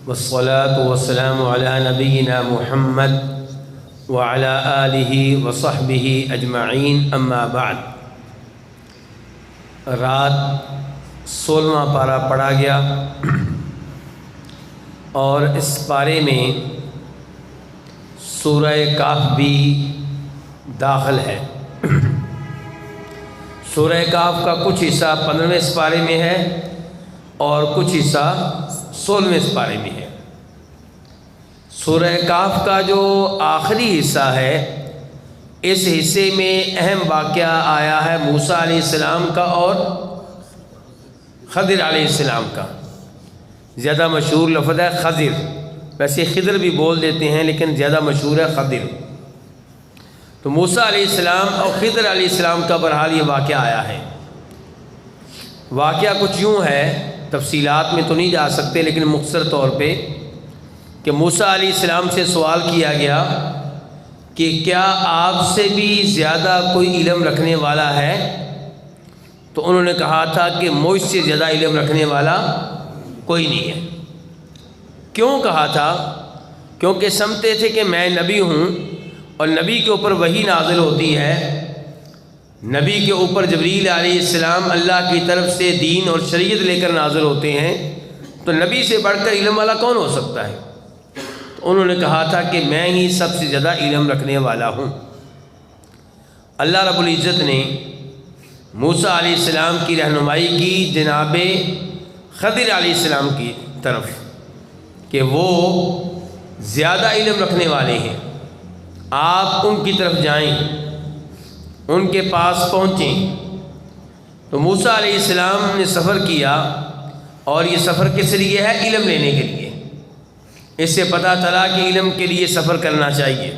والصلاة والسلام على نبينا محمد وعلى آلہ وصحبہ اجمعین اما بعد۔ رات 16واں پارہ پڑھا گیا اور اس پارے میں سورہ کہف بھی داخل ہے۔ سورہ کہف کا کچھ حصہ 15ویں پارے میں ہے اور کچھ حصہ 16ویں پارے میں ہے۔ سورہ کہف کا جو آخری حصہ ہے، اس حصے میں اہم واقعہ آیا ہے موسیٰ علیہ السلام کا اور خضر علیہ السلام کا۔ زیادہ مشہور لفظ ہے خضر، ویسے خضر بھی بول دیتے ہیں لیکن زیادہ مشہور ہے خضر۔ تو موسیٰ علیہ السلام اور خضر علیہ السلام کا بہرحال یہ واقعہ آیا ہے۔ واقعہ کچھ یوں ہے، تفصیلات میں تو نہیں جا سکتے لیکن مختصر طور پہ، کہ موسیٰ علیہ السلام سے سوال کیا گیا کہ کیا آپ سے بھی زیادہ کوئی علم رکھنے والا ہے؟ تو انہوں نے کہا تھا کہ مجھ سے زیادہ علم رکھنے والا کوئی نہیں ہے۔ کیوں کہا تھا؟ کیونکہ سمجھتے تھے کہ میں نبی ہوں اور نبی کے اوپر وحی نازل ہوتی ہے، نبی کے اوپر جبریل علیہ السلام اللہ کی طرف سے دین اور شریعت لے کر نازل ہوتے ہیں، تو نبی سے بڑھ کر علم والا کون ہو سکتا ہے؟ تو انہوں نے کہا تھا کہ میں ہی سب سے زیادہ علم رکھنے والا ہوں۔ اللہ رب العزت نے موسیٰ علیہ السلام کی رہنمائی کی جناب خضر علیہ السلام کی طرف کہ وہ زیادہ علم رکھنے والے ہیں، آپ ان کی طرف جائیں، ان کے پاس پہنچیں۔ تو موسیٰ علیہ السلام نے سفر کیا، اور یہ سفر کس لیے ہے؟ علم لینے کے لیے۔ اس سے پتہ چلا کہ علم کے لیے سفر کرنا چاہیے۔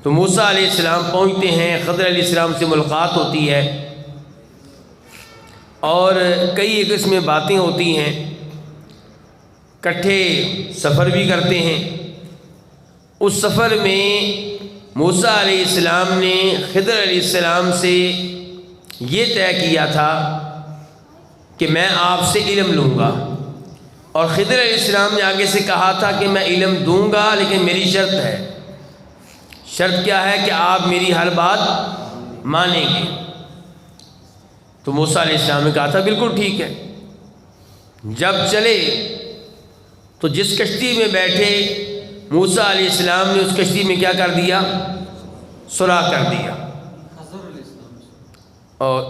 تو موسیٰ علیہ السلام پہنچتے ہیں، خضر علیہ السلام سے ملاقات ہوتی ہے اور کئی ایک اس میں باتیں ہوتی ہیں، کٹھے سفر بھی کرتے ہیں۔ اس سفر میں موسیٰ علیہ السلام نے خضر علیہ السلام سے یہ طے کیا تھا کہ میں آپ سے علم لوں گا، اور خضر علیہ السلام نے آگے سے کہا تھا کہ میں علم دوں گا لیکن میری شرط ہے۔ شرط کیا ہے؟ کہ آپ میری ہر بات مانیں گے۔ تو موسیٰ علیہ السلام نے کہا تھا بالکل ٹھیک ہے۔ جب چلے تو جس کشتی میں بیٹھے موسیٰ علیہ السلام نے اس کشتی میں کیا کر دیا؟ سوراخ کر دیا۔ اور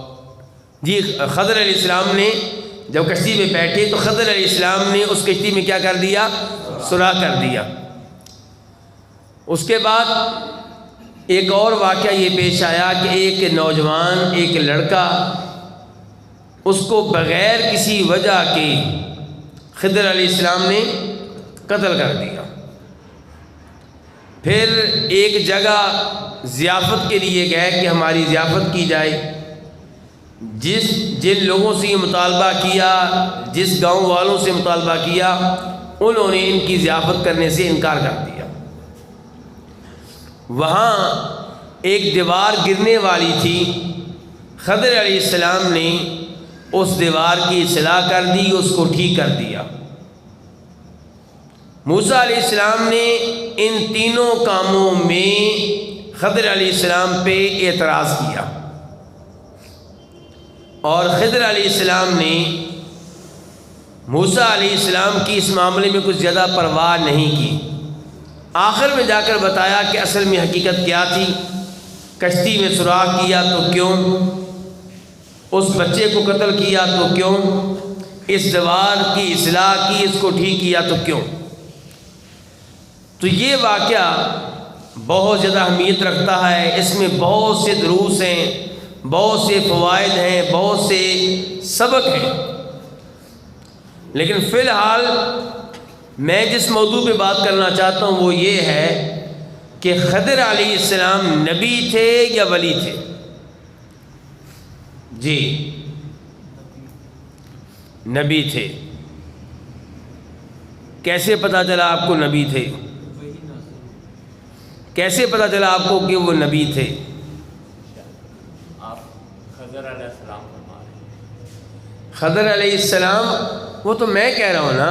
جی خضر علیہ السلام نے جب کشتی میں بیٹھے تو خضر علیہ السلام نے اس کشتی میں کیا کر دیا؟ سوراخ کر دیا۔ اس کے بعد ایک اور واقعہ یہ پیش آیا کہ ایک نوجوان، ایک لڑکا، اس کو بغیر کسی وجہ کے خضر علیہ السلام نے قتل کر دیا۔ پھر ایک جگہ ضیافت کے لیے گئے کہ ہماری ضیافت کی جائے۔ جن لوگوں سے یہ مطالبہ کیا، جس گاؤں والوں سے مطالبہ کیا، انہوں نے ان کی ضیافت کرنے سے انکار کر دیا۔ وہاں ایک دیوار گرنے والی تھی، خضر علیہ السلام نے اس دیوار کی اصلاح کر دی، اس کو ٹھیک کر دیا۔ موسیٰ علیہ السلام نے ان تینوں کاموں میں خضر علیہ السلام پہ اعتراض کیا، اور خضر علیہ السلام نے موسیٰ علیہ السلام کی اس معاملے میں کچھ زیادہ پرواہ نہیں کی۔ آخر میں جا کر بتایا کہ اصل میں حقیقت کیا تھی، کشتی میں سوراخ کیا تو کیوں، اس بچے کو قتل کیا تو کیوں، اس دیوار کی اصلاح کی، اس کو ٹھیک کیا تو کیوں۔ تو یہ واقعہ بہت زیادہ اہمیت رکھتا ہے، اس میں بہت سے دروس ہیں، بہت سے فوائد ہیں، بہت سے سبق ہیں۔ لیکن فی الحال میں جس موضوع پہ بات کرنا چاہتا ہوں وہ یہ ہے کہ خضر علیہ السلام نبی تھے یا ولی تھے؟ جی نبی تھے۔ کیسے پتہ چلا آپ کو نبی تھے؟ کیسے پتہ چلا آپ کو کہ وہ نبی تھے؟ خضر علیہ السلام فرما رہے ہیں۔ خضر علیہ السلام، وہ تو میں کہہ رہا ہوں نا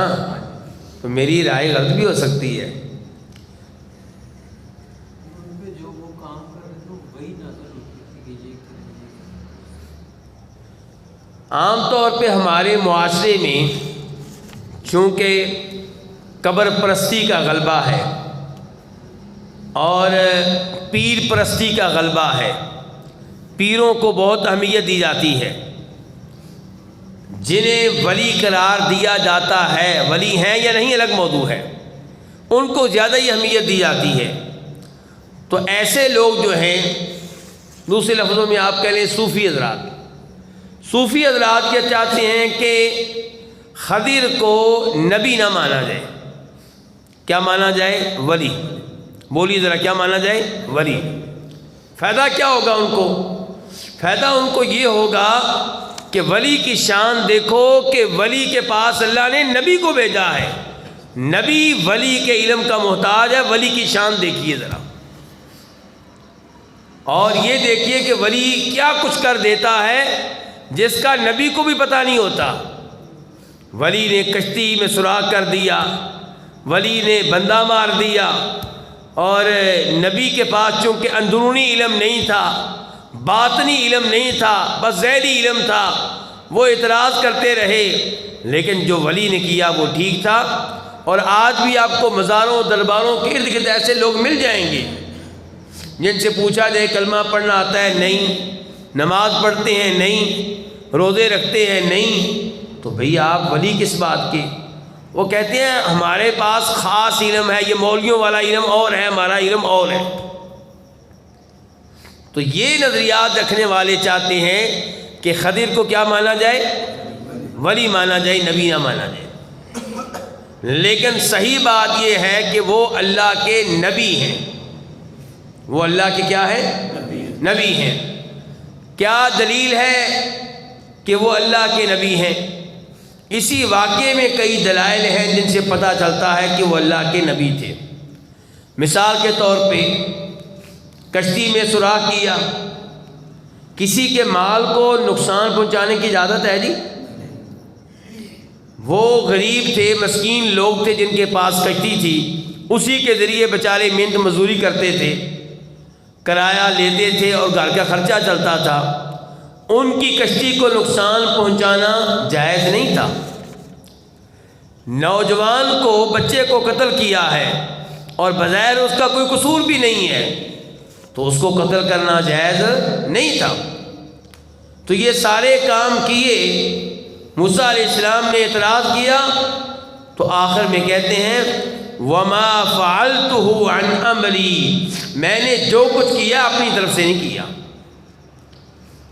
تو میری رائے غلط بھی ہو سکتی ہے. جو وہ کام کر رہے تھے وہی نظر ہوتی تھی کہ یہ عام طور پہ ہمارے معاشرے میں چونکہ قبر پرستی کا غلبہ ہے اور پیر پرستی کا غلبہ ہے، پیروں کو بہت اہمیت دی جاتی ہے، جنہیں ولی قرار دیا جاتا ہے، ولی ہیں یا نہیں الگ موضوع ہے، ان کو زیادہ ہی اہمیت دی جاتی ہے. تو ایسے لوگ جو ہیں، دوسرے لفظوں میں آپ کہہ لیں صوفی حضرات، صوفی حضرات یہ چاہتے ہیں کہ خضر کو نبی نہ مانا جائے. کیا مانا جائے؟ ولی. بولیے ذرا، کیا مانا جائے؟ ولی. فائدہ کیا ہوگا ان کو؟ فائدہ ان کو یہ ہوگا کہ ولی کی شان دیکھو کہ ولی کے پاس اللہ نے نبی کو بھیجا ہے، نبی ولی کے علم کا محتاج ہے. ولی کی شان دیکھیے ذرا، اور یہ دیکھیے کہ ولی کیا کچھ کر دیتا ہے جس کا نبی کو بھی پتہ نہیں ہوتا. ولی نے کشتی میں سوراخ کر دیا، ولی نے بندہ مار دیا، اور نبی کے پاس چونکہ اندرونی علم نہیں تھا، باطنی علم نہیں تھا، بس ظاہری علم تھا، وہ اعتراض کرتے رہے. لیکن جو ولی نے کیا وہ ٹھیک تھا. اور آج بھی آپ کو مزاروں درباروں کے ارد گرد ایسے لوگ مل جائیں گے جن سے پوچھا جائے کلمہ پڑھنا آتا ہے؟ نہیں. نماز پڑھتے ہیں؟ نہیں. روزے رکھتے ہیں؟ نہیں. تو بھئی آپ ولی کس بات کے؟ وہ کہتے ہیں ہمارے پاس خاص علم ہے، یہ مولویوں والا علم اور ہے، ہمارا علم اور ہے. تو یہ نظریات رکھنے والے چاہتے ہیں کہ خضر کو کیا مانا جائے؟ ولی مانا جائے، نبی نہ مانا جائے. لیکن صحیح بات یہ ہے کہ وہ اللہ کے نبی ہیں. وہ اللہ کے کیا ہے؟ نبی ہیں. کیا دلیل ہے کہ وہ اللہ کے نبی ہیں؟ اسی واقعے میں کئی دلائل ہیں جن سے پتہ چلتا ہے کہ وہ اللہ کے نبی تھے. مثال کے طور پہ کشتی میں سوراخ کیا، کسی کے مال کو نقصان پہنچانے کی اجازت ہے جی؟ وہ غریب تھے، مسکین لوگ تھے جن کے پاس کشتی تھی، اسی کے ذریعے بیچارے محنت مزدوری کرتے تھے، کرایہ لیتے تھے اور گھر کا خرچہ چلتا تھا. ان کی کشتی کو نقصان پہنچانا جائز نہیں تھا. نوجوان کو، بچے کو قتل کیا ہے اور بظاہر اس کا کوئی قصور بھی نہیں ہے، تو اس کو قتل کرنا جائز نہیں تھا. تو یہ سارے کام کیے. موسیٰ علیہ السلام نے اعتراض کیا تو آخر میں کہتے ہیں وَمَا فَعَلْتُهُ عَنْ أَمْرِي، میں نے جو کچھ کیا اپنی طرف سے نہیں کیا.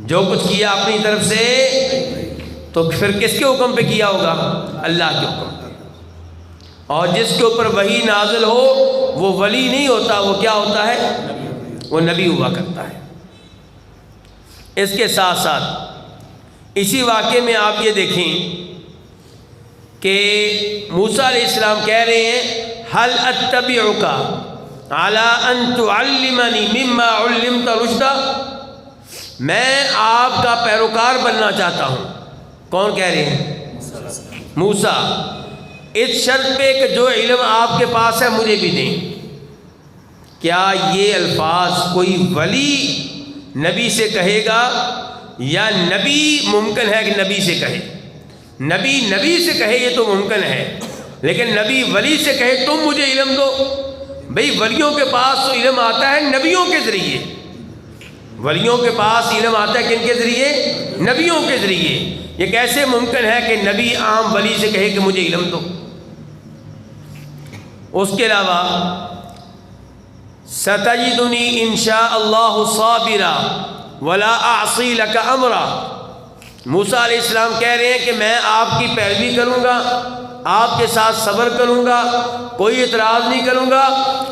جو کچھ کیا اپنی طرف سے، تو پھر کس کے حکم پہ کیا ہوگا؟ اللہ کے حکم پہ. اور جس کے اوپر وحی نازل ہو وہ ولی نہیں ہوتا، وہ کیا ہوتا ہے؟ وہ نبی ہوا کرتا ہے. اس کے ساتھ ساتھ اسی واقعے میں آپ یہ دیکھیں کہ موسیٰ علیہ السلام کہہ رہے ہیں هل اتبعک علی ان تعلمنی مما علمت رشدا، میں آپ کا پیروکار بننا چاہتا ہوں. کون کہہ رہے ہیں؟ موسیٰ. اس شرط پہ کہ جو علم آپ کے پاس ہے مجھے بھی دیں. کیا یہ الفاظ کوئی ولی نبی سے کہے گا، یا نبی ممکن ہے کہ نبی سے کہے؟ نبی سے کہے یہ تو ممکن ہے، لیکن نبی ولی سے کہے تم مجھے علم دو. بھئی ولیوں کے پاس تو علم آتا ہے نبیوں کے ذریعے. ولیوں کے پاس علم آتا ہے کن کے ذریعے؟ نبیوں کے ذریعے. یہ کیسے ممکن ہے کہ نبی عام ولی سے کہے کہ مجھے علم دو؟ اس کے علاوہ ستجدنی انشاء اللہ صابرا ولا اعصی لک امرا، موسیٰ علیہ السلام کہہ رہے ہیں کہ میں آپ کی پیروی کروں گا، آپ کے ساتھ صبر کروں گا، کوئی اعتراض نہیں کروں گا،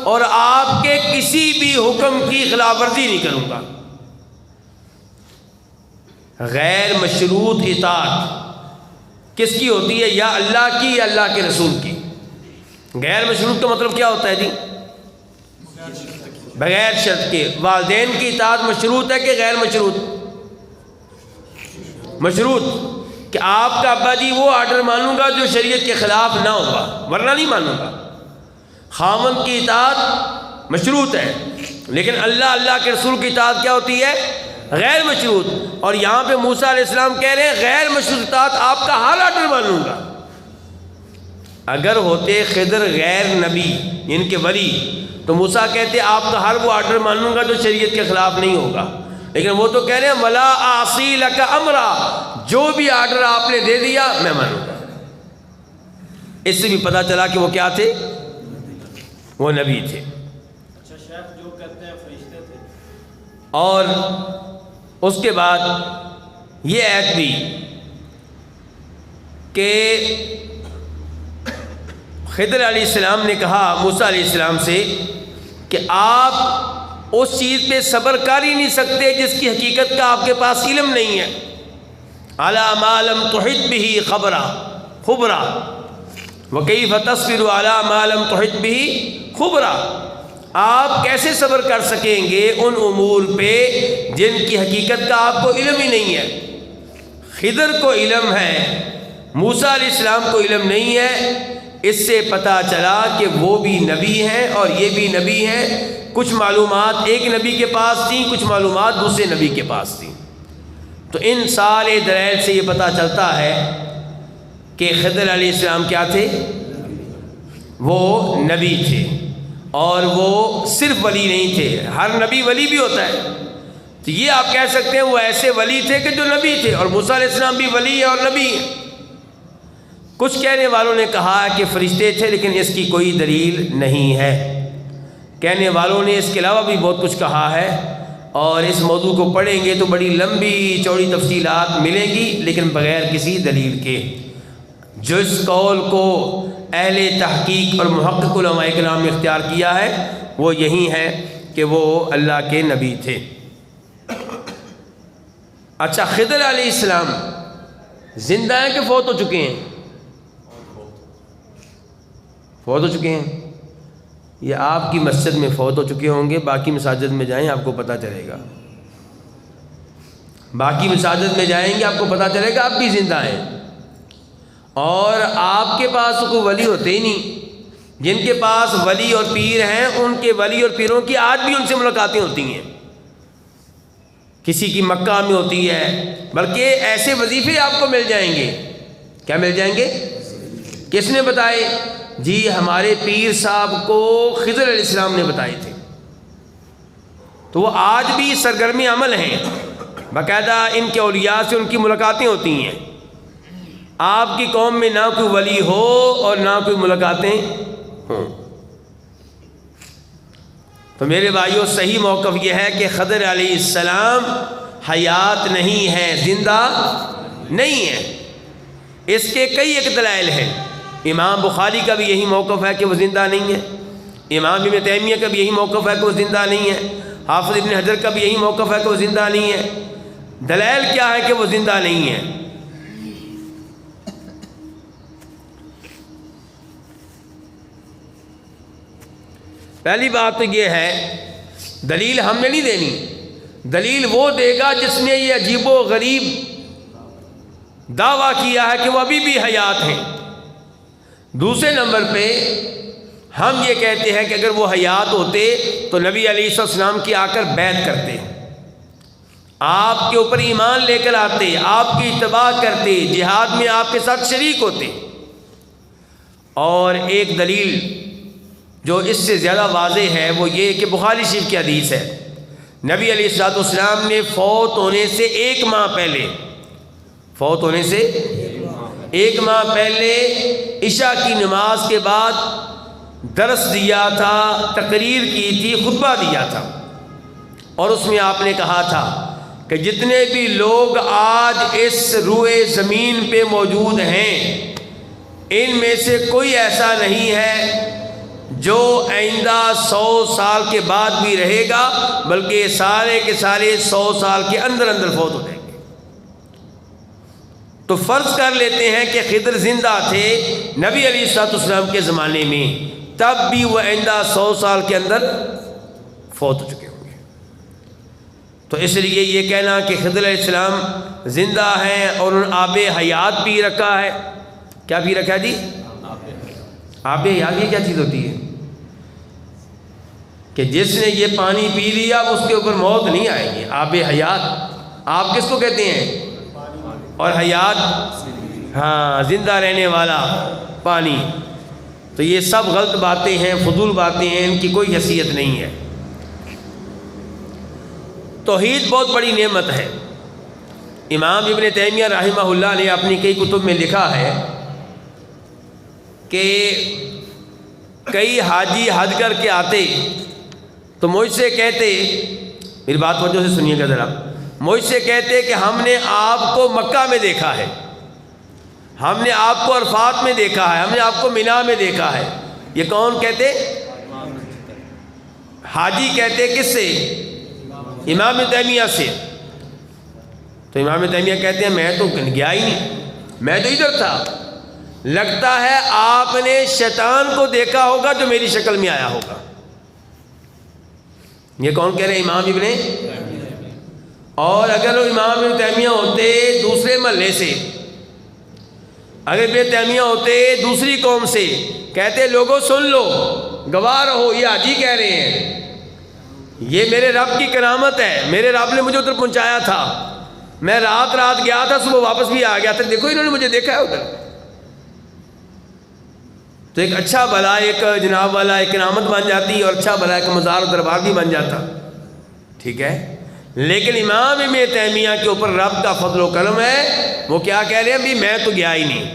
اور آپ کے کسی بھی حکم کی خلاف ورزی نہیں کروں گا. غیر مشروط اطاعت کس کی ہوتی ہے؟ یا اللہ کی یا اللہ کے رسول کی. غیر مشروط کا مطلب کیا ہوتا ہے جی؟ بغیر شرط کے. والدین کی اطاعت مشروط ہے کہ غیر مشروط؟ مشروط. کہ آپ کا ابا جی وہ آرڈر مانوں گا جو شریعت کے خلاف نہ ہوگا، ورنہ نہیں مانوں گا۔ خاوند کی اطاعت مشروط ہے، لیکن اللہ کے رسول کی اطاعت کیا ہوتی ہے؟ غیر مشروط۔ اور یہاں پہ موسیٰ علیہ السلام کہہ رہے ہیں غیر مشروط اطاعت، آپ کا ہر آرڈر مانوں گا۔ اگر ہوتے خضر غیر نبی ان کے ولی تو موسیٰ کہتے آپ کا ہر وہ آرڈر مانوں گا جو شریعت کے خلاف نہیں ہوگا، لیکن وہ تو کہہ رہے ہیں ولا اعصی لک امرا، جو بھی آرڈر آپ نے دے دیا میں مانوں گا۔ اس سے بھی پتہ چلا کہ وہ کیا تھے؟ وہ نبی تھے۔ اچھا شیخ جو کہتے ہیں فرشتے تھے، اور اس کے بعد یہ ایت بھی کہ خضر علیہ السلام نے کہا موسیٰ علیہ السلام سے کہ آپ اس چیز پہ صبر کر ہی نہیں سکتے جس کی حقیقت کا آپ کے پاس علم نہیں ہے۔ علی ما لم تحط به خبرا وکیف تصبر علی ما لم تحط به خبرا، آپ کیسے صبر کر سکیں گے ان امور پہ جن کی حقیقت کا آپ کو علم ہی نہیں ہے۔ خضر کو علم ہے، موسیٰ علیہ السلام کو علم نہیں ہے۔ اس سے پتہ چلا کہ وہ بھی نبی ہیں اور یہ بھی نبی ہیں۔ کچھ معلومات ایک نبی کے پاس تھیں، کچھ معلومات دوسرے نبی کے پاس تھیں۔ تو ان سارے دلائل سے یہ پتہ چلتا ہے کہ خضر علیہ السلام کیا تھے؟ وہ نبی تھے، اور وہ صرف ولی نہیں تھے، ہر نبی ولی بھی ہوتا ہے۔ تو یہ آپ کہہ سکتے ہیں وہ ایسے ولی تھے کہ جو نبی تھے، اور موسیٰ علیہ السلام بھی ولی ہے اور نبی ہے۔ کچھ کہنے والوں نے کہا کہ فرشتے تھے، لیکن اس کی کوئی دلیل نہیں ہے۔ کہنے والوں نے اس کے علاوہ بھی بہت کچھ کہا ہے، اور اس موضوع کو پڑھیں گے تو بڑی لمبی چوڑی تفصیلات ملیں گی، لیکن بغیر کسی دلیل کے۔ جس قول کو اہل تحقیق اور محقق علماء کرام نے اختیار کیا ہے وہ یہی ہے کہ وہ اللہ کے نبی تھے۔ اچھا، خضر علیہ السلام زندہ ہیں کہ فوت ہو چکے ہیں؟ فوت ہو چکے ہیں۔ یہ آپ کی مسجد میں فوت ہو چکے ہوں گے، باقی مساجد میں جائیں آپ کو پتہ چلے گا۔ باقی مساجد میں جائیں گے آپ کو پتہ چلے گا آپ بھی زندہ ہیں۔ اور آپ کے پاس کوئی ولی ہوتے ہی نہیں، جن کے پاس ولی اور پیر ہیں ان کے ولی اور پیروں کی آج بھی ان سے ملاقاتیں ہوتی ہیں۔ کسی کی مکہ میں ہوتی ہے، بلکہ ایسے وظیفے آپ کو مل جائیں گے۔ کیا مل جائیں گے؟ کس نے بتائے؟ جی ہمارے پیر صاحب کو خضر علیہ السلام نے بتائے تھے۔ تو وہ آج بھی سرگرمی عمل ہیں، باقاعدہ ان کے اولیاء سے ان کی ملاقاتیں ہوتی ہیں۔ آپ کی قوم میں نہ کوئی ولی ہو اور نہ کوئی ملاقاتیں ہوں۔ تو میرے بھائیوں صحیح موقف یہ ہے کہ خضر علیہ السلام حیات نہیں ہے، زندہ نہیں ہے۔ اس کے کئی ایک دلائل ہیں۔ امام بخاری کا بھی یہی موقف ہے کہ وہ زندہ نہیں ہے، امام ابن تیمیہ کا بھی یہی موقف ہے کہ وہ زندہ نہیں ہے، حافظ ابن حجر کا بھی یہی موقف ہے کہ وہ زندہ نہیں ہے۔ دلائل کیا ہے کہ وہ زندہ نہیں ہے؟ پہلی بات تو یہ ہے، دلیل ہم نے نہیں دینی، دلیل وہ دے گا جس نے یہ عجیب و غریب دعویٰ کیا ہے کہ وہ ابھی بھی حیات ہیں۔ دوسرے نمبر پہ ہم یہ کہتے ہیں کہ اگر وہ حیات ہوتے تو نبی علیہ السلام کی آ کر بیعت کرتے، آپ کے اوپر ایمان لے کر آتے، آپ کی اتباع کرتے، جہاد میں آپ کے ساتھ شریک ہوتے۔ اور ایک دلیل جو اس سے زیادہ واضح ہے وہ یہ کہ بخاری شریف کی حدیث ہے، نبی علیہ السلام نے فوت ہونے سے ایک ماہ پہلے، فوت ہونے سے ایک ماہ پہلے عشاء کی نماز کے بعد درس دیا تھا، تقریر کی تھی، خطبہ دیا تھا، اور اس میں آپ نے کہا تھا کہ جتنے بھی لوگ آج اس روئے زمین پہ موجود ہیں ان میں سے کوئی ایسا نہیں ہے جو آئندہ 100 سال کے بعد بھی رہے گا، بلکہ سارے کے سارے 100 سال کے اندر اندر فوت ہو جائیں گے۔ تو فرض کر لیتے ہیں کہ خضر زندہ تھے نبی علیہ السلام کے زمانے میں، تب بھی وہ آئندہ 100 سال کے اندر فوت ہو چکے ہوں گے۔ تو اس لیے یہ کہنا کہ خضر علیہ السلام زندہ ہیں اور انہوں نے آب حیات پی رکھا ہے. کیا پی رکھا ہے جی؟ آب حیات. یہ کیا چیز ہوتی ہے کہ جس نے یہ پانی پی لیا اس کے اوپر موت نہیں آئے گی؟ آب حیات. آپ کس کو کہتے ہیں؟ اور حیات، ہاں زندہ رہنے والا پانی. تو یہ سب غلط باتیں ہیں، فضول باتیں ہیں، ان کی کوئی حیثیت نہیں ہے. توحید بہت بڑی نعمت ہے. امام ابن تیمیہ رحمہ اللہ نے اپنی کئی کتب میں لکھا ہے کہ کئی حاجی حج کر کے آتے تو مجھ سے کہتے، میری بات توجہ سے سنیے گا ذرا، مجھ سے کہتے کہ ہم نے آپ کو مکہ میں دیکھا ہے، ہم نے آپ کو عرفات میں دیکھا ہے، ہم نے آپ کو مینا میں دیکھا ہے. یہ کون کہتے؟ حاجی کہتے. کس سے؟ امام تیمیہ سے. تو امام تیمیہ کہتے ہیں میں تو گیا ہی نہیں، میں تو ادھر تھا. لگتا ہے آپ نے شیطان کو دیکھا ہوگا جو میری شکل میں آیا ہوگا. یہ کون کہہ رہے ہیں؟ امام ابن. اور اگر وہ امام ابن تیمیہ ہوتے دوسرے محلے سے، اگر ابن تیمیہ ہوتے دوسری قوم سے، کہتے لوگوں سن لو، گواہ رہو، یہ حاجی کہہ رہے ہیں، یہ میرے رب کی کرامت ہے، میرے رب نے مجھے ادھر پہنچایا تھا، میں رات گیا تھا، صبح واپس بھی آ گیا تھا، دیکھو انہوں نے مجھے دیکھا ہے ادھر. تو ایک اچھا بھلا ایک جناب والا ایک کرامت بن جاتی اور اچھا بھلا ایک مزار و دربار بھی بن جاتا. ٹھیک ہے. لیکن امام ابن تیمیہ کے اوپر رب کا فضل و کرم ہے. وہ کیا کہہ رہے ہیں؟ بھی میں تو گیا ہی نہیں،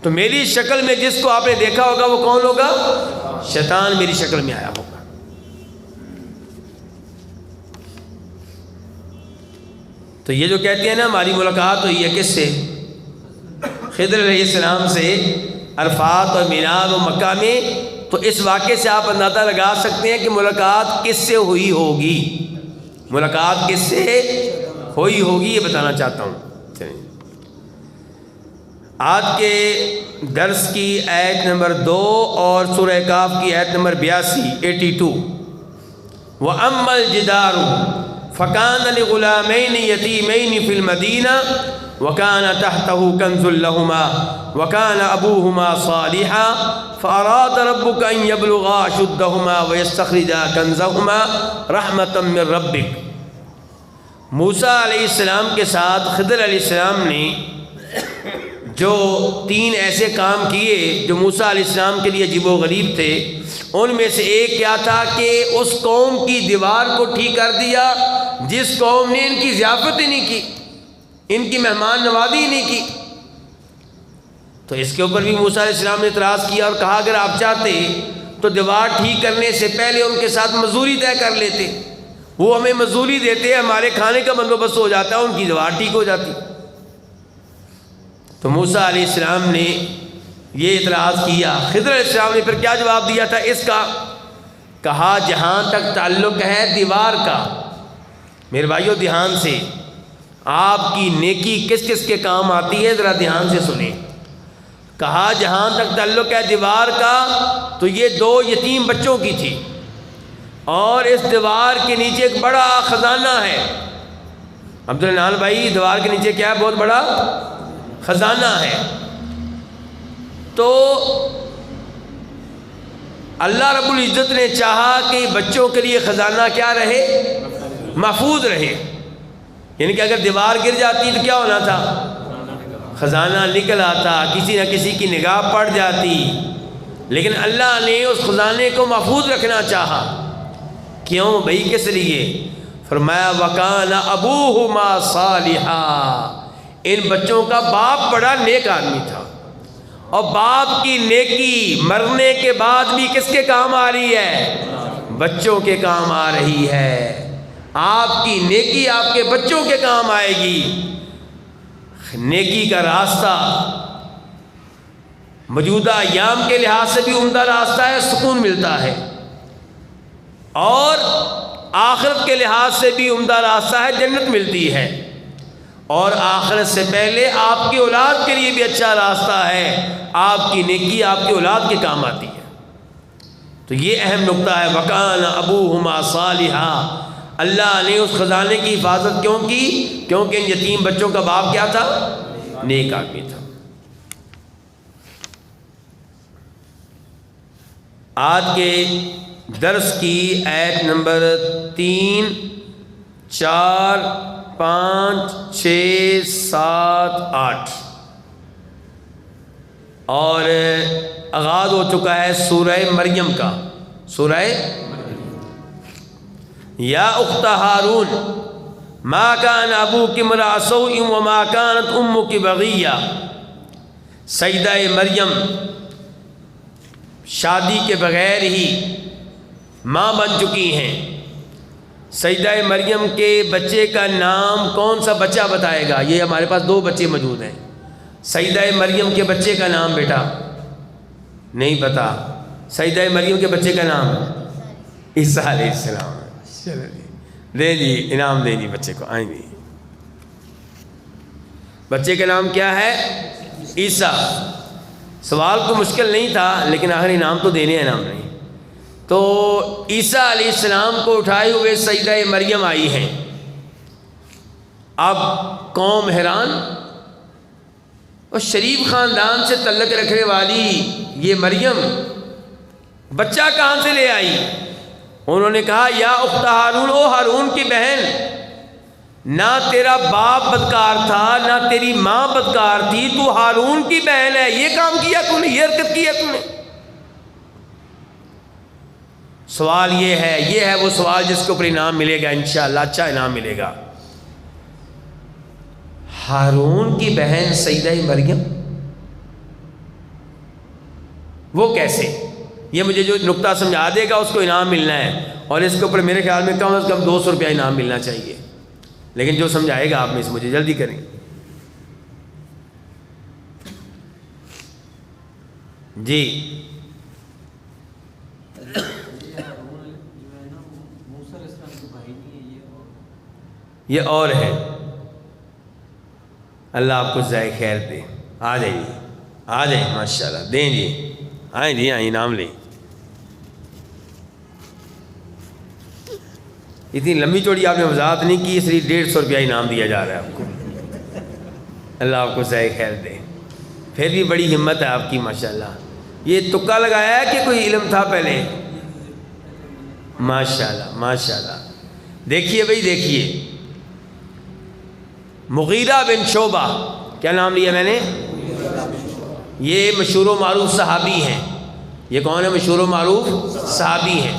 تو میری شکل میں جس کو آپ نے دیکھا ہوگا وہ کون ہوگا؟ شیطان میری شکل میں آیا ہوگا. تو یہ جو کہتے ہیں نا ہماری ملاقات ہوئی ہے کس سے؟ خضر علیہ السلام سے عرفات اور مینا و مکہ میں. تو اس واقعے سے آپ اندازہ لگا سکتے ہیں کہ ملاقات کس سے ہوئی ہوگی. ملاقات کس سے ہوئی ہوگی یہ بتانا چاہتا ہوں. آج کے درس کی آیت نمبر 2 اور سورہ کاف کی آیت نمبر 82 وَأَمَّا الْجِدَارُ فَكَانَ لِغُلَامَيْنِ يَتِيمَيْنِ فِي الْمَدِينَةِ وَكَانَ تَحْتَهُ كَنْزٌ لَهُمَا وَكَانَ أَبُوهُمَا صَالِحًا فَأَرَادَ رَبُّكَ أَنْ يَبْلُغَا أَشُدَّهُمَا وَيَسْتَخْرِجَا كَنْزَهُمَا رَحْمَةً مِّن رَبِّكَ. موسیٰ علیہ السلام کے ساتھ خضر علیہ السلام نے جو 3 ایسے کام کیے جو موسیٰ علیہ السلام کے لیے عجیب و غریب تھے، ان میں سے ایک کیا تھا کہ اس قوم کی دیوار کو ٹھیک کر دیا جس قوم نے ان کی ضیافت ہی نہیں کی، ان کی مہمان نوازی ہی نہیں کی. تو اس کے اوپر بھی موسیٰ علیہ السلام نے اعتراض کیا اور کہا اگر آپ چاہتے تو دیوار ٹھیک کرنے سے پہلے ان کے ساتھ مزدوری طے کر لیتے، وہ ہمیں مزدوری دیتے، ہمارے کھانے کا بندوبست ہو جاتا، ان کی دیوار ٹھیک ہو جاتی. تو موسیٰ علیہ السلام نے یہ اعتراض کیا. خضر علیہ السلام نے پھر کیا جواب دیا تھا اس کا؟ کہا جہاں تک تعلق ہے دیوار کا، میرے بھائیو دھیان سے، آپ کی نیکی کس کس کے کام آتی ہے ذرا دھیان سے سنیں. کہا جہاں تک تعلق ہے دیوار کا تو یہ 2 یتیم بچوں کی تھی، اور اس دیوار کے نیچے ایک بڑا خزانہ ہے. عبدالنال بھائی دیوار کے نیچے کیا ہے؟ بہت بڑا خزانہ ہے. تو اللہ رب العزت نے چاہا کہ بچوں کے لیے خزانہ کیا رہے؟ محفوظ رہے. یعنی کہ اگر دیوار گر جاتی تو کیا ہونا تھا؟ خزانہ نکل آتا، کسی نہ کسی کی نگاہ پڑ جاتی. لیکن اللہ نے اس خزانے کو محفوظ رکھنا چاہا. کیوں بھائی؟ کس لیے؟ فرمایا وَكَانَ أَبُوهُمَا صَالِحًا. ان بچوں کا باپ بڑا نیک آدمی تھا، اور باپ کی نیکی مرنے کے بعد بھی کس کے کام آ رہی ہے؟ بچوں کے کام آ رہی ہے. آپ کی نیکی آپ کے بچوں کے کام آئے گی. نیکی کا راستہ موجودہ ایام کے لحاظ سے بھی عمدہ راستہ ہے، سکون ملتا ہے، اور آخرت کے لحاظ سے بھی عمدہ راستہ ہے، جنت ملتی ہے. اور آخرت سے پہلے آپ کی اولاد کے لیے بھی اچھا راستہ ہے، آپ کی نیکی آپ کی اولاد کے کام آتی ہے. تو یہ اہم نقطہ ہے. وَكَانَ أَبُوهُمَا صَالِحًا. اللہ نے اس خزانے کی حفاظت کیوں کی؟ کیونکہ ان یتیم بچوں کا باپ کیا تھا؟ نیک آدمی تھا۔ آج کے درس کی آیت نمبر 3، 4، 5، 6، 7، 8 اور آغاز ہو چکا ہے سورہ مریم کا۔ سورہ یا اخت ہارون ما کان ابوک امرأ سوء وما کانت امک بغیہ۔ سیدہ مریم شادی کے بغیر ہی ماں بن چکی ہیں۔ سیدہ مریم کے بچے کا نام کون سا بچہ بتائے گا؟ یہ ہمارے پاس 2 بچے موجود ہیں۔ سیدہ مریم کے بچے کا نام بیٹا نہیں پتا؟ سیدہ مریم کے بچے کا نام عیسیٰ علیہ السلام۔ دے جی انعام دے جی بچے کو، آئیں جی۔ بچے کا نام کیا ہے؟ عیسیٰ۔ سوال تو مشکل نہیں تھا لیکن آخر انعام تو دینے ہیں، انعام نہیں۔ تو عیسیٰ علیہ السلام کو اٹھائے ہوئے سیدہ مریم آئی ہیں۔ اب قوم حیران، اور شریف خاندان سے تعلق رکھنے والی یہ مریم بچہ کہاں سے لے آئی؟ انہوں نے کہا یا اخت ہارون، او ہارون کی بہن، نہ تیرا باپ بدکار تھا نہ تیری ماں بدکار تھی، تو ہارون کی بہن ہے، یہ کام کیا تو نے، یہ حرکت کی ہے تو نے۔ سوال یہ ہے وہ سوال جس کے اوپر انعام ملے گا انشاءاللہ، اچھا انعام ملے گا۔ ہارون کی بہن سیدہ مریم، وہ کیسے؟ یہ مجھے جو نقطہ سمجھا دے گا اس کو انعام ملنا ہے، اور اس کے اوپر میرے خیال میں کم از کم 200 روپیہ انعام ملنا چاہیے، لیکن جو سمجھائے گا آپ میں سے مجھے جلدی کریں۔ جی یہ اور ہے، اللہ آپ کو جزائے خیر دے۔ آ جائیے آ جائیں، ماشاءاللہ دیں جی، آئیں جی، آئیں انعام لیں۔ اتنی لمبی چوڑی آپ نے وضاحت نہیں کی، اس لیے 150 روپیہ انعام دیا جا رہا ہے آپ کو۔ اللہ آپ کو جزائے خیر دے۔ پھر بھی بڑی ہمت ہے آپ کی ماشاءاللہ۔ یہ تکا لگایا ہے کہ کوئی علم تھا پہلے؟ ماشاءاللہ ماشاءاللہ۔ دیکھیے بھائی دیکھیے، مغیرہ بن شعبہ، کیا نام لیا میں نے؟ یہ مشہور و معروف صحابی ہیں۔ یہ کون ہے؟ مشہور و معروف صحابی ہیں،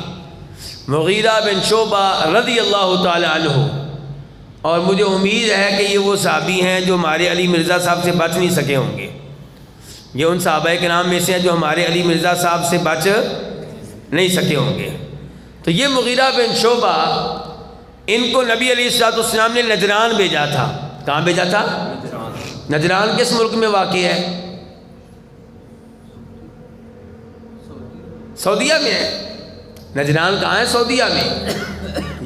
مغیرہ بن شعبہ رضی اللہ تعالی عنہ۔ اور مجھے امید ہے کہ یہ وہ صحابی ہیں جو ہمارے علی مرزا صاحب سے بچ نہیں سکے ہوں گے۔ یہ ان صحابہ کے نام میں سے ہیں جو ہمارے علی مرزا صاحب سے بچ نہیں سکے ہوں گے۔ تو یہ مغیرہ بن شعبہ، ان کو نبی علیہ السلام نے نجران بھیجا تھا۔ کہاں بھیجا تھا؟ نجران کس ملک میں واقع ہے؟ سعودیہ میں ہے۔ نجران کہاں ہے؟ سعودیہ میں،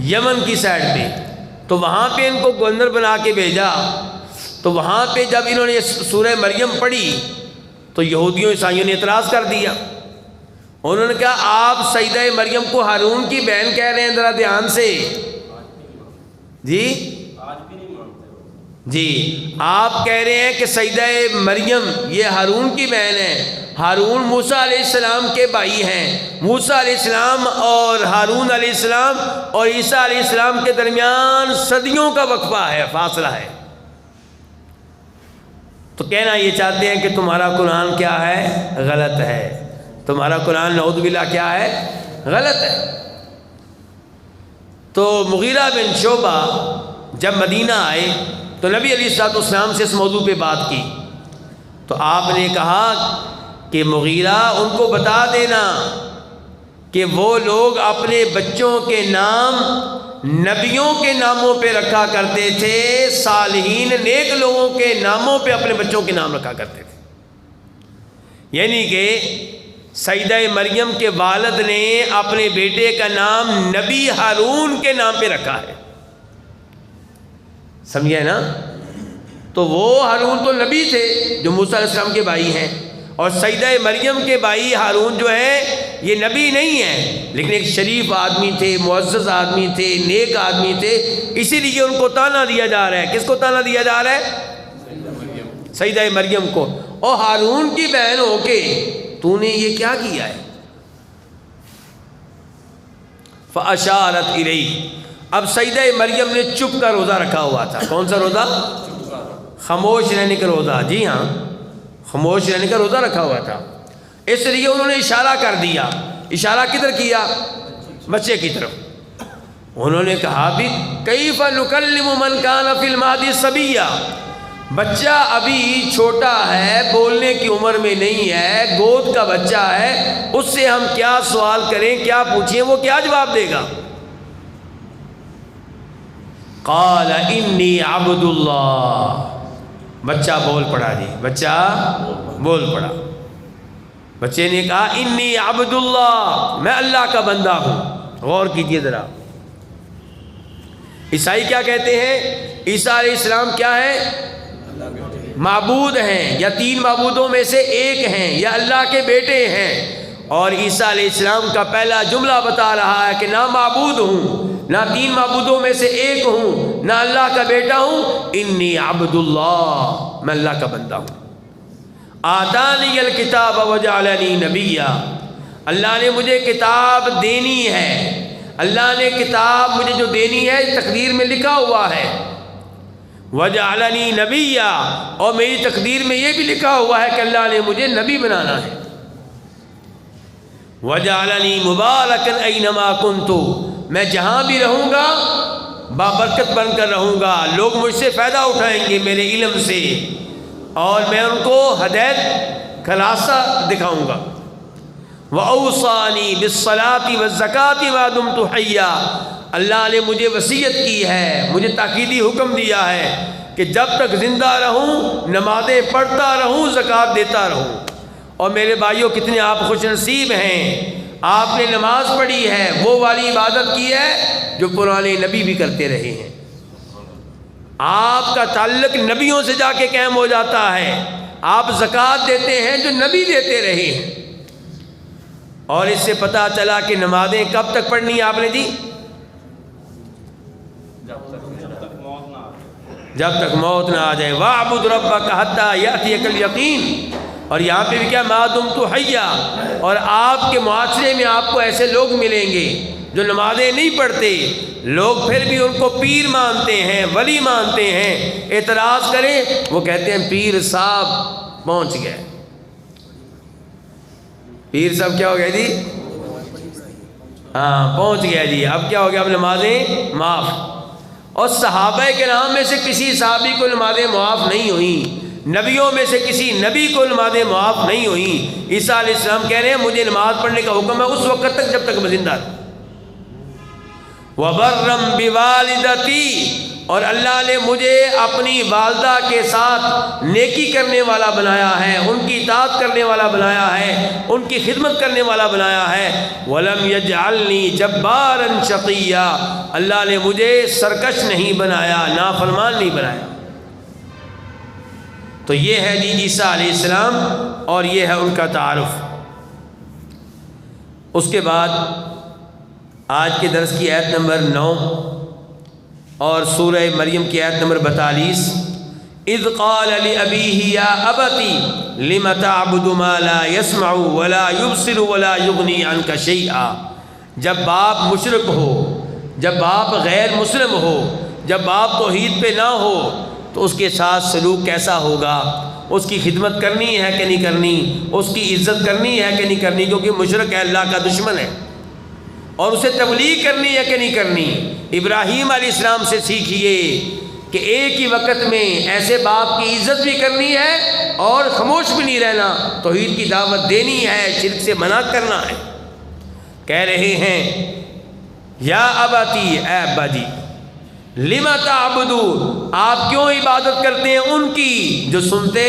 یمن کی سائڈ پہ۔ تو وہاں پہ ان کو گورنر بنا کے بھیجا۔ تو وہاں پہ جب انہوں نے سورہ مریم پڑھی تو یہودیوں عیسائیوں نے اعتراض کر دیا۔ انہوں نے کہا آپ سیدہ مریم کو ہارون کی بہن کہہ رہے ہیں، ذرا دھیان سے۔ جی جی آپ کہہ رہے ہیں کہ سیدہ مریم یہ ہارون کی بہن ہے۔ ہارون موسیٰ علیہ السلام کے بھائی ہیں۔ موسیٰ علیہ السلام اور ہارون علیہ السلام اور عیسیٰ علیہ السلام کے درمیان صدیوں کا وقفہ ہے، فاصلہ ہے۔ تو کہنا یہ چاہتے ہیں کہ تمہارا قرآن کیا ہے؟ غلط ہے۔ تمہارا قرآن نعوذ باللہ کیا ہے؟ غلط ہے۔ تو مغیرہ بن شعبہ جب مدینہ آئے تو نبی علیہ السلام سے اس موضوع پہ بات کی۔ تو آپ نے کہا کہ مغیرہ ان کو بتا دینا کہ وہ لوگ اپنے بچوں کے نام نبیوں کے ناموں پہ رکھا کرتے تھے، صالحین نیک لوگوں کے ناموں پہ اپنے بچوں کے نام رکھا کرتے تھے۔ یعنی کہ سیدہ مریم کے والد نے اپنے بیٹے کا نام نبی ہارون کے نام پہ رکھا ہے، سمجھے نا؟ تو وہ ہارون تو نبی تھے جو موسیٰ علیہ السلام کے بھائی ہیں، اور سیدہ مریم کے بھائی ہارون جو ہے یہ نبی نہیں ہیں، لیکن ایک شریف آدمی تھے، معزز آدمی تھے، نیک آدمی تھے، اسی لیے ان کو تانا دیا جا رہا ہے۔ کس کو تانا دیا جا رہا ہے؟ سیدہ مریم کو۔ اور ہارون کی بہن ہو کے تو نے یہ کیا کیا ہے؟ فَأَشَارَتْ إِلَيْهِ۔ اب سیدہ مریم نے چپ کا روزہ رکھا ہوا تھا۔ کون سا روزہ؟ خاموش رہنے کا روزہ۔ جی ہاں، خاموش رہنے کا روزہ رکھا ہوا تھا، اس لیے انہوں نے اشارہ کر دیا۔ اشارہ کدھر کیا؟ بچے کی طرف۔ انہوں نے کہا بھی کیف نکلم من کان فی المہد صبیا، بچہ ابھی چھوٹا ہے، بولنے کی عمر میں نہیں ہے، گود کا بچہ ہے، اس سے ہم کیا سوال کریں، کیا پوچھیں، وہ کیا جواب دے گا؟ قال انی عبد اللہ، بچہ بول پڑا جی، بچہ بول پڑا۔ بچے نے کہا انی عبد اللہ، میں اللہ کا بندہ ہوں۔ غور کیجئے ذرا، عیسائی کیا کہتے ہیں؟ عیسیٰ علیہ السلام کیا ہے؟ معبود ہیں، یا تین معبودوں میں سے ایک ہیں، یا اللہ کے بیٹے ہیں۔ اور عیسیٰ علیہ السلام کا پہلا جملہ بتا رہا ہے کہ نہ معبود ہوں، نہ تین معبودوں میں سے ایک ہوں، نہ اللہ کا بیٹا ہوں، انی عبد اللہ، میں اللہ کا بندہ ہوں۔ آتانی الکتاب وجعلنی نبیا، اللہ نے مجھے کتاب دینی ہے، اللہ نے کتاب مجھے جو دینی ہے تقدیر میں لکھا ہوا ہے۔ وجعلنی نبیا، اور میری تقدیر میں یہ بھی لکھا ہوا ہے کہ اللہ نے مجھے نبی بنانا ہے۔ وجعلنی مبارکا اینما کنت، میں جہاں بھی رہوں گا بابرکت بن کر رہوں گا، لوگ مجھ سے فائدہ اٹھائیں گے میرے علم سے، اور میں ان کو ہدایت کا راستہ دکھاؤں گا۔ وَأَوْصَانِي بِالصَّلَاةِ وَالزَّكَاةِ مَا دُمْتُ حَيًّا، اللہ نے مجھے وصیت کی ہے، مجھے تاکیدی حکم دیا ہے کہ جب تک زندہ رہوں نمازیں پڑھتا رہوں، زکوٰۃ دیتا رہوں۔ اور میرے بھائیوں کتنے آپ خوش نصیب ہیں، آپ نے نماز پڑھی ہے، وہ والی عبادت کی ہے جو پرانے نبی بھی کرتے رہے ہیں۔ آپ کا تعلق نبیوں سے جا کے قائم ہو جاتا ہے، آپ زکوٰۃ دیتے ہیں جو نبی دیتے رہے ہیں۔ اور اس سے پتہ چلا کہ نمازیں کب تک پڑھنی ہے آپ نے جی؟ جب تک موت نہ آ جائے۔ وَاعْبُدْ رَبَّكَ حَتَّى يَأْتِيَكَ الْيَقِينُ، اور یہاں پہ بھی کیا؟ مَا دُمْتُ حَيًّا، اور آپ کے معاشرے میں آپ کو ایسے لوگ ملیں گے جو نمازیں نہیں پڑھتے، لوگ پھر بھی ان کو پیر مانتے ہیں، ولی مانتے ہیں۔ اعتراض کریں وہ کہتے ہیں پیر صاحب پہنچ گئے۔ پیر صاحب کیا ہو گیا جی؟ ہاں پہنچ گیا جی، اب کیا ہو گیا؟ اب نمازیں معاف۔ اور صحابہ کرام میں سے کسی صحابی کو نمازیں معاف نہیں ہوئیں، نبیوں میں سے کسی نبی کو نمازیں معاف نہیں ہوئیں۔ عیسیٰ علیہ السلام کہہ رہے ہیں مجھے نماز پڑھنے کا حکم ہے اس وقت تک جب تک میں زندہ تھا۔ وَبَرًّا بِوَالِدَتِي، اور اللہ نے مجھے اپنی والدہ کے ساتھ نیکی کرنے والا بنایا ہے، ان کی اطاعت کرنے والا بنایا ہے، ان کی خدمت کرنے والا بنایا ہے۔ وَلَمْ يَجْعَلْنِي جَبَّارًا شَقِيًّا، اللہ نے مجھے سرکش نہیں بنایا، نافرمان نہیں بنایا۔ تو یہ ہے جی عیسیٰ علیہ السلام، اور یہ ہے ان کا تعارف۔ اس کے بعد آج کے درس کی آیت نمبر 9 اور سورہ مریم کی آیت نمبر 42۔ اذ قال لأبیہ یا ابتی لم تعبد ما لا يسمع ولا يبصر ولا یغنی عنک شیئا، جب باپ مشرک ہو، جب باپ غیر مسلم ہو، جب باپ توحید پہ نہ ہو تو اس کے ساتھ سلوک کیسا ہوگا؟ اس کی خدمت کرنی ہے کہ نہیں کرنی؟ اس کی عزت کرنی ہے کہ نہیں کرنی؟ کیونکہ مشرک ہے، اللہ کا دشمن ہے، اور اسے تبلیغ کرنی ہے کہ نہیں کرنی؟ ابراہیم علیہ السلام سے سیکھیے کہ ایک ہی وقت میں ایسے باپ کی عزت بھی کرنی ہے اور خاموش بھی نہیں رہنا، توحید کی دعوت دینی ہے، شرک سے منع کرنا ہے۔ کہہ رہے ہیں یا اباتی، اے ابا جی، لما تعبدون، آپ کیوں عبادت کرتے ہیں ان کی جو سنتے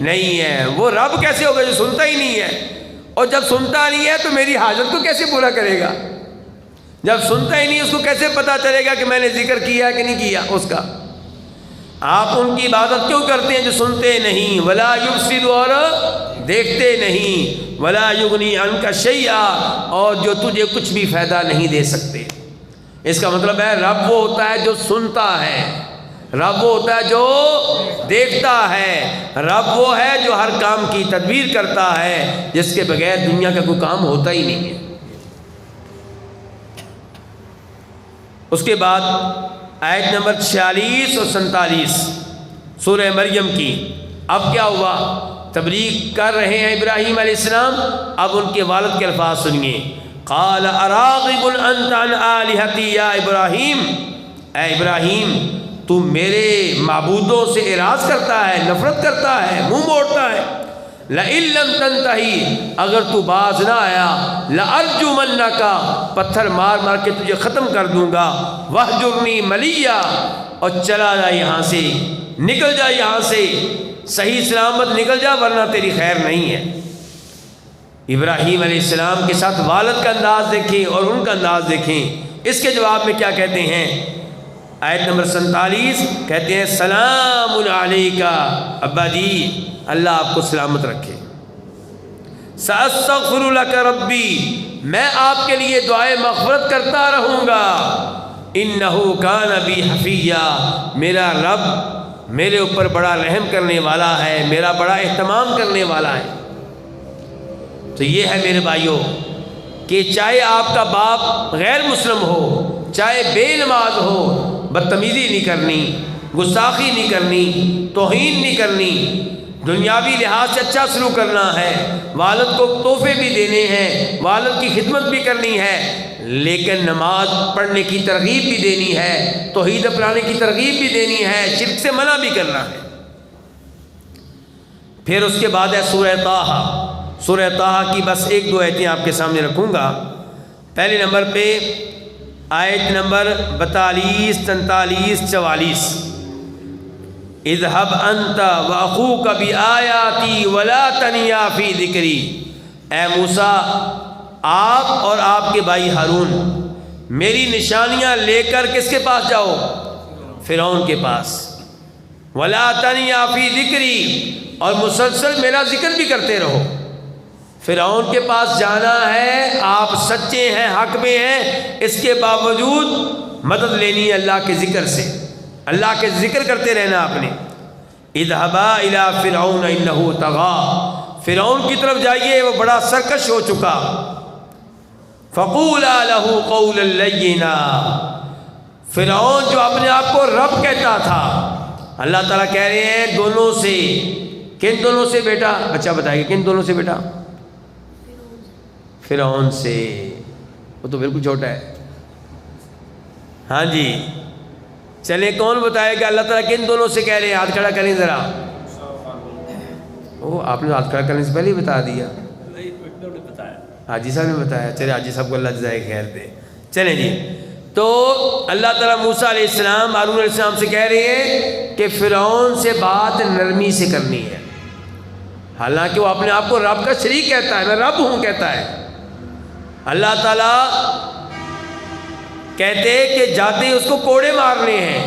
نہیں ہیں؟ وہ رب کیسے ہوگا جو سنتا ہی نہیں ہے؟ اور جب سنتا نہیں ہے تو میری حاجت کو کیسے پورا کرے گا؟ جب سنتا ہی نہیں اس کو کیسے پتا چلے گا کہ میں نے ذکر کیا کہ نہیں کیا اس کا؟ آپ ان کی عبادت کیوں کرتے ہیں جو سنتے نہیں؟ ولا یبصر، اور دیکھتے نہیں، ولا یغنی عنک شیئا، اور جو تجھے کچھ بھی فائدہ نہیں دے سکتے۔ اس کا مطلب ہے رب وہ ہوتا ہے جو سنتا ہے، رب وہ ہوتا ہے جو دیکھتا ہے، رب وہ ہے جو ہر کام کی تدبیر کرتا ہے، جس کے بغیر دنیا کا کوئی کام ہوتا ہی نہیں ہے۔ اس کے بعد آیت نمبر 46 اور 47 سورہ مریم کی۔ اب کیا ہوا؟ تبلیغ کر رہے ہیں ابراہیم علیہ السلام، اب ان کے والد کے الفاظ سنیے۔ قال اراغب انت عن آلہتی یا ابراہیم، اے ابراہیم تو میرے معبودوں سے اعراض کرتا ہے، نفرت کرتا ہے، منہ موڑتا ہے۔ لئن لم تنتہی، اگر تو باز نہ آیا، لارجمنک، پتھر مار مار کے تجھے ختم کر دوں گا، وہجرنی ملیا، اور چلا جا یہاں سے، نکل جا یہاں سے، صحیح سلامت نکل جا ورنہ تیری خیر نہیں ہے۔ ابراہیم علیہ السلام کے ساتھ والد کا انداز دیکھیں اور ان کا انداز دیکھیں۔ اس کے جواب میں کیا کہتے ہیں؟ آیت نمبر 47 کہتے ہیں سلام علیکہ، ابا جی اللہ آپ کو سلامت رکھے۔ سأستغفر لک ربی، میں آپ کے لیے دعائے مغفرت کرتا رہوں گا۔ انہ کان بی حفیہ، میرا رب میرے اوپر بڑا رحم کرنے والا ہے، میرا بڑا اہتمام کرنے والا ہے۔ تو یہ ہے میرے بھائیوں کہ چاہے آپ کا باپ غیر مسلم ہو، چاہے بے نماز ہو، بدتمیزی نہیں کرنی، گستاخی نہیں کرنی، توہین نہیں کرنی، دنیاوی لحاظ سے اچھا سلوک کرنا ہے، والد کو تحفے بھی دینے ہیں، والد کی خدمت بھی کرنی ہے، لیکن نماز پڑھنے کی ترغیب بھی دینی ہے، توحید اپنانے کی ترغیب بھی دینی ہے، شرک سے منع بھی کرنا ہے۔ پھر اس کے بعد ہے سورہ طٰہٰ۔ سورہ طٰہٰ کی بس ایک دو آیتیں آپ کے سامنے رکھوں گا۔ پہلے نمبر پہ آیت نمبر 42، 43، 44۔ اذهب انت واخوک بآیاتی ولا تنیا فی ذکری، اے موسیٰ آپ اور آپ کے بھائی ہارون میری نشانیاں لے کر کس کے پاس جاؤ؟ فرعون کے پاس۔ ولا تنیا فی ذکری، اور مسلسل میرا ذکر بھی کرتے رہو۔ فرعون کے پاس جانا ہے، آپ سچے ہیں، حق میں ہیں، اس کے باوجود مدد لینی ہے اللہ کے ذکر سے، اللہ کے ذکر کرتے رہنا آپ نے۔ اذهبا الى فرعون انه طغى، فرعون کی طرف جائیے، وہ بڑا سرکش ہو چکا۔ فقولا له قولا لینا، فرعون جو اپنے آپ کو رب کہتا تھا، اللہ تعالیٰ کہہ رہے ہیں دونوں سے۔ کن دونوں سے بیٹا؟ بچہ بتائیے کن دونوں سے بیٹا؟ فرعون سے، وہ تو بالکل چھوٹا ہے۔ ہاں جی چلیں کون بتائے گا اللہ تعالیٰ کن دونوں سے کہہ رہے ہیں؟ ہاتھ کھڑا کریں ذرا۔ وہ آپ نے ہاتھ کھڑا کرنے سے پہلے ہی بتا دیا، حاجی صاحب نے بتایا۔ چلے حاجی صاحب کو اللہ جزائے خیر دے۔ چلیں جی، تو اللہ تعالیٰ موسیٰ علیہ السلام، ہارون علیہ السلام سے کہہ رہے ہیں کہ فرعون سے بات نرمی سے کرنی ہے، حالانکہ وہ اپنے آپ کو رب کا شریک کہتا ہے، میں رب ہوں کہتا ہے۔ اللہ تعالیٰ کہتے کہ جاتے ہی اس کو کوڑے مارنے ہیں،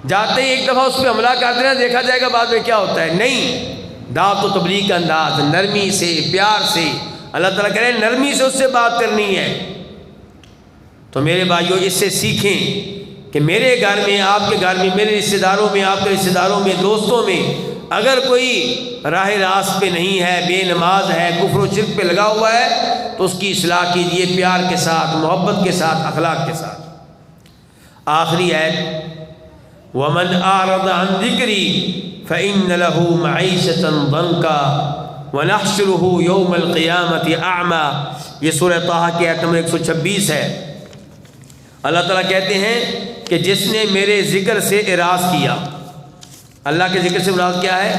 جاتے ہی ایک دفعہ اس پہ حملہ کر دینا، دیکھا جائے گا بعد میں کیا ہوتا ہے۔ نہیں، دعوت و تبلیغ کا انداز نرمی سے، پیار سے، اللہ تعالیٰ کہہ رہے ہیں نرمی سے اس سے بات کرنی ہے۔ تو میرے بھائیوں اس سے سیکھیں کہ میرے گھر میں، آپ کے گھر میں، میرے رشتہ داروں میں، آپ کے رشتہ داروں میں، دوستوں میں اگر کوئی راہ راست پہ نہیں ہے، بے نماز ہے، کفر و شرک پہ لگا ہوا ہے، تو اس کی اصلاح کیجیے پیار کے ساتھ، محبت کے ساتھ، اخلاق کے ساتھ۔ آخری آیت وَمَنْ أَعْرَضَ عَنْ ذِكْرِي فَإِنَّ لَهُ مَعِيشَةً ضَنْكًا وَنَحْشُرُهُ يَوْمَ الْقِيَامَةِ أَعْمَى، یہ سورہ طٰہٰ کی آیت نمبر 126 ہے۔ اللہ تعالیٰ کہتے ہیں کہ جس نے میرے ذکر سے اعراض کیا، اللہ کے ذکر سے مراد کیا ہے؟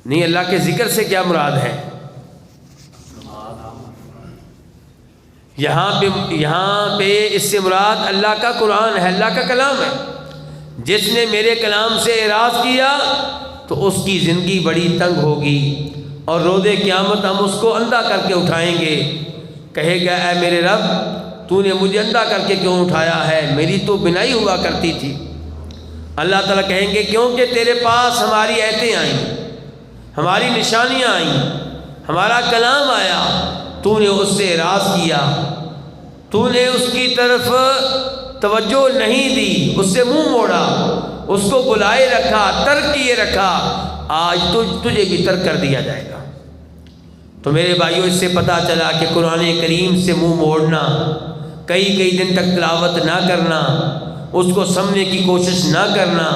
نہیں، اللہ کے ذکر سے کیا مراد ہے؟ یہاں پہ اس سے مراد اللہ کا قرآن ہے، اللہ کا کلام ہے۔ جس نے میرے کلام سے اعراض کیا تو اس کی زندگی بڑی تنگ ہوگی، اور روز قیامت ہم اس کو اندھا کر کے اٹھائیں گے۔ کہے گا اے میرے رب تو نے مجھے اندھا کر کے کیوں اٹھایا ہے؟ میری تو بینائی ہوا کرتی تھی۔ اللہ تعالیٰ کہیں گے کیونکہ تیرے پاس ہماری آیتیں آئیں، ہماری نشانیاں آئیں، ہمارا کلام آیا، تو نے اس سے اعراض کیا، تو نے اس کی طرف توجہ نہیں دی، اس سے منہ موڑا، اس کو بلائے رکھا، ترک کیے رکھا، آج تجھے بھی ترک کر دیا جائے گا۔ تو میرے بھائیوں، اس سے پتہ چلا کہ قرآن کریم سے منہ موڑنا، کئی دن تک تلاوت نہ کرنا، اس کو سمجھنے کی کوشش نہ کرنا،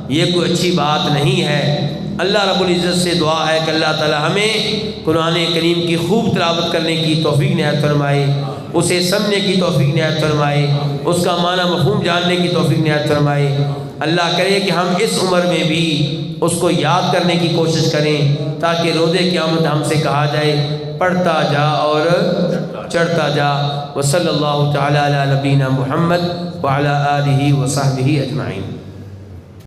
یہ کوئی اچھی بات نہیں ہے۔ اللہ رب العزت سے دعا ہے کہ اللہ تعالی ہمیں قرآن کریم کی خوب تلاوت کرنے کی توفیق عنایت فرمائے، اسے سمجھنے کی توفیق عنایت فرمائے، اس کا معنی مفہوم جاننے کی توفیق عنایت فرمائے۔ اللہ کرے کہ ہم اس عمر میں بھی اس کو یاد کرنے کی کوشش کریں، تاکہ روز قیامت ہم سے کہا جائے پڑھتا جا اور چڑھتا جا۔ وصلی اللہ تعالی علی نبینا محمد وعلی آلہ وصحبہ اجمعین۔